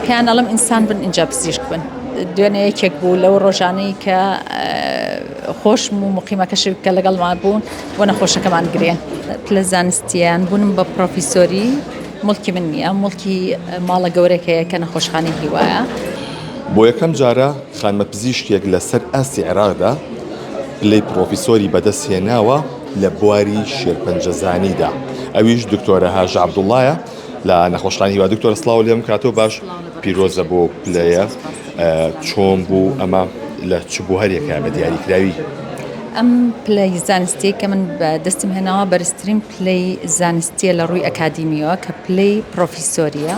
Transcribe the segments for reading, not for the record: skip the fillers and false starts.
كان لەم ئینسان بن اینجا پزیشک بن دوێنێ یەکێک بوو لەو ڕۆژانەی کە خۆشم و مقیمەکەشی کە لەگەڵمان بوون بۆ نەخۆشەکەمان گرێن پلە زانستیان بوونم بە پرۆفیسۆری مڵکی من نییە مڵکی ماڵە گەورێکەیە کە نەخۆشخانەی هیوایە بۆ یەکەم جارە خانمە پزیشکێک لەسەر ئاستی عێراقدا پلەی پرۆفیسۆری بەدەستهێناوە لە بواری شێرپەنجەزانیدا ئەویش دکتۆرە هاژ عەبدوڵڵایە لە نەخۆشخانەی هیوا. دکتۆرە سڵاو لێم کاتۆ باش پیرۆزە بۆ پلەیە چۆن بوو ئەمە لە چ بوو هەرێکە بە دیاریکراوی ئەم پلەی زانستی کە من دەستم هێناوە بەرزترین پلەی زانستیە لە ڕووی ئەکادیمیەوە کە پلەی پرۆفیسۆریە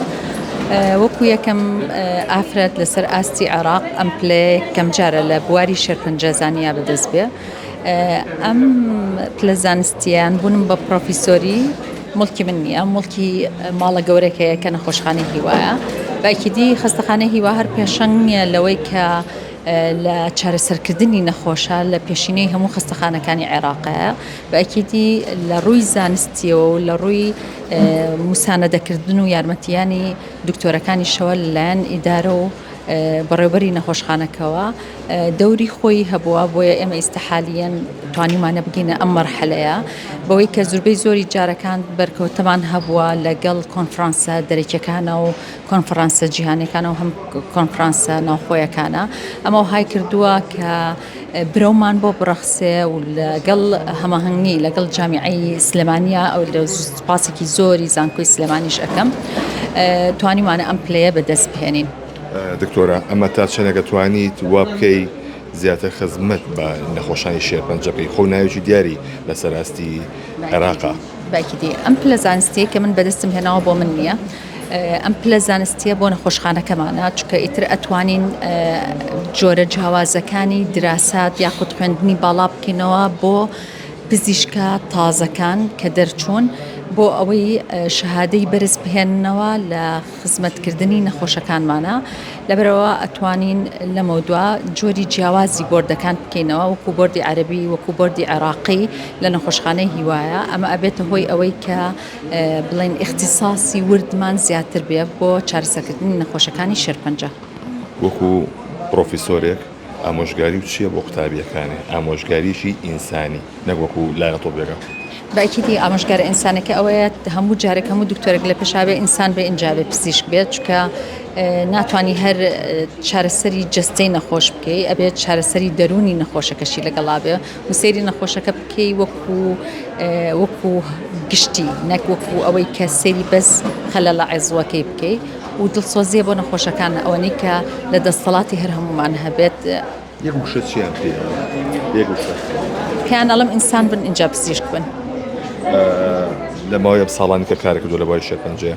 وەکو یەکەم ئافرەت لەسەر ئاستی عێراق ئەم پلێ کەم جارە لە بواری شێرپەنجەزانیا بەدەست بێ ئەم پلە زانستیان بوونم بە پرۆفیسۆری مڵکی من نییە مڵکی ماڵە گەورێکەیە کە نەخۆشخانەی هیوایە باکیدی خەستەخانەی هیوا هەر پێشەنگ نییە لەوەی کە لە چارەسەرکردنی نەخۆشە لە پێشینەی هەموو خەستەخانەکانی عێراقەیە باکیدی لە ڕووی زانستیەوە و لە ڕووی موسانەدەکردن و یارمەتیانی دکتۆرەکانی شەوە لەلایەن ئیدارە و بەڕێوەبەری نەخۆشخانەکەوە دەوری خۆی هەبووە بۆیە ئێمە ئیستیحالیەن توانیمانە بگینە ئەم مەرحەلەیە بەوەی کە زۆربەی زۆری جارەکان بەرکەوتەمان هەبووە لەگەڵ کۆنفرانسە دەرەکیەکانە و کۆنفرانسە جیهانیەکانە و هەم کۆنفرانسە ناوخۆیەکانە ئەمە وهای کردووە کە برەومان بۆ بڕەخسێ و لەگەڵ هەماهەنگی لەگەڵ جامیعەی سلێمانیە ئەو لە سوپاسێکی زۆری زانکۆی سلێمانیش ئەەکەم توانیمانە ئەم پلەیە بەدەست بهێنین. دکتۆرە ئەمە تا چەنەگە توانیت وا بکەی زیاتر خزمەت بە نەخۆشانی شێرپەنجە بکەی خۆ ناوێکی دیاری لەسەر ئاستی عێراقا باکیدی ئەم پلە زانستیە کە من بەدەستم هێناوە بۆ من نییە ئەم پلە زانستیە بۆ نەخۆشخانەکەمانە چکە ئیتر ئەتوانین جۆرە جیاوازەکانی دراسات یاخود خوێندنی باڵا بکەینەوە بۆ پزیشکە تازەکان کە دەرچوون بۆ ئەوەی شەهادەی بەرز بهێننەوە لە خزمەتکردنی نەخۆشەکانمانە لەبەرەوە ئەتوانین لەمە دووە جۆری جیاوازی بۆردەکان بکەینەوە وەکو بۆردی عەرەبی وەکو بۆردی عێراقی لە نەخۆشخانەی هیوایە ئەمە ئەبێتە هۆی ئەوەی کە بڵێن ئیختیساسی وردمان زیاتر بێ بۆ چارەسەرکردنی نەخۆشەکانی شێرپەنجە. وەکو پرۆفیسۆرێک ئامۆژگاری و چییە بۆ قوتابیەکانی ئامۆژگاریشی ئینسانی نەک وەکو لایەنە تۆپێکە باکیدی ئامۆژگارە ئینسانەکە ئەوەیە هەموو جارێک هەموو دکتۆرێک لە پێشاوێ ئینسان بێ ئینجا بێ پزیشک بێت چکە ناتوانانی هەر چارەسەری جەستەی نەخۆش بکەی ئەبێت چارەسەری دەرونی نەخۆشەکەشی لەگەڵا بێ و سەیری نەخۆشەکە بکەی وەکو گشتی نەک وەکو ئەوەی کە سەیری بەس خەلە لە عێزوەکەی بکەی و دڵسۆزیە بۆ نەخۆشەکان ئەوەنەی کە لە دەستەڵاتی هەر هەمومان هەبێت یەک وشە چیان پێ یەک وشە پێیان ئەڵێم ئینسان بن ئینجا پزیشک بن لە ماوەیە ساڵانی کە کارێک کردووە لە بواری شێرپەنجەیە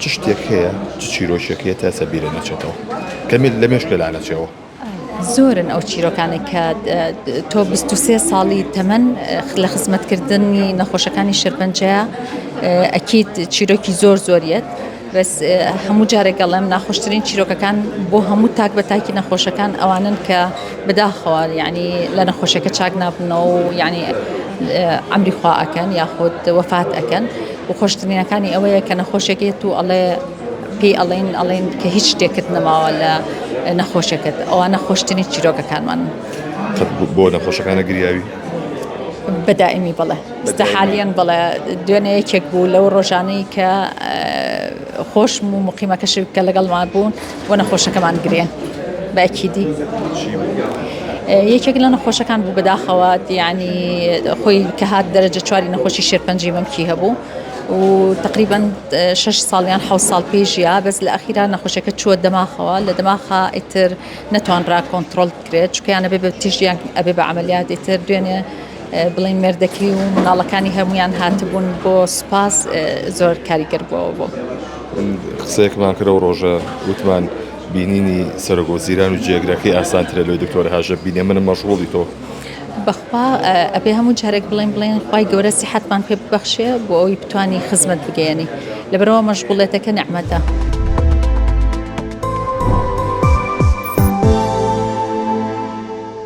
چ شتێک هەیە چ چیرۆشێکیە تا سەبیرە نەچێتەوە کەمێ لە مێشکە لانەچێەوە زۆرن ئەو چیرۆکانێک کە تۆ 23 ساڵی تەمەن لە خزمەتکردنی نەخۆشەکانی شێرپەنجەیە ئەکید چیرۆکی زۆریت بەس هەموو جارێک گەڵێم ناخۆشترین چیرۆکەکان بۆ هەموو تاک بە تاکی نەخۆشەکان ئەوانن کە بەداخەوە یعنی لە نەخۆشەکە چاک نابنەوە و یعنی ئەمری خوا ئەکەن یاخود وەفات ئەکەن و خۆشترینەکانی ئەوەیە کە نەخۆشێکێت و پێی ئەڵێن کە هیچ شتێکت نەماوە لە نەخۆشەکەت ئەوانە خۆشترین چیرۆکەکانمان بۆ نەخۆشەکانە گریاوی بەدائمی بڵێ استحالیان بڵێ دوێنێ یەکێک بوو لەو ڕۆژانەی کە خۆشم و مقیمەکەشی کە لەگەڵمان بوون بۆ نەخۆشەکەمان گرێن باکیدی یەکێک لە نەخۆشەکان بوو بەداخەوە یعنی خۆی کە هات دەرەجە چواری نەخۆشی شێرپەنجی مەمکی هەبوو و تقریبا 6 ساڵیان 7 ساڵ پێشیە بەس لە ئەخیرا نەخۆشەکە چووە دەماخەوە لە دەماخە ئیتر نەتوانرا کۆنتڕۆل بکرێت چکەیانە بێ بە تیژیان ئەبێ بە عەمەلیات ئیتر دوێنێ بڵین مێردەکەی و مناڵەکانی هەمویان هاتبوون بۆ سوپاس زۆر کاریگەر بووەوە بۆ قسەیەکمان کردە و ڕۆژە وتمان بینینی سەرۆگۆزیران و جێگرەکەی ئاسانترە لەوەی دکتۆر هاژە بینێ منم مەشغوڵی تۆ بەخوا ئەبێ هەموو جارێک بڵین خوای گەورە سیحەتمان پێ ببەخشێ بۆ ئەوی بتوانی خزمەت بگەیەنی لەبەرەوە مەشغوڵێتەکە نعمەتە.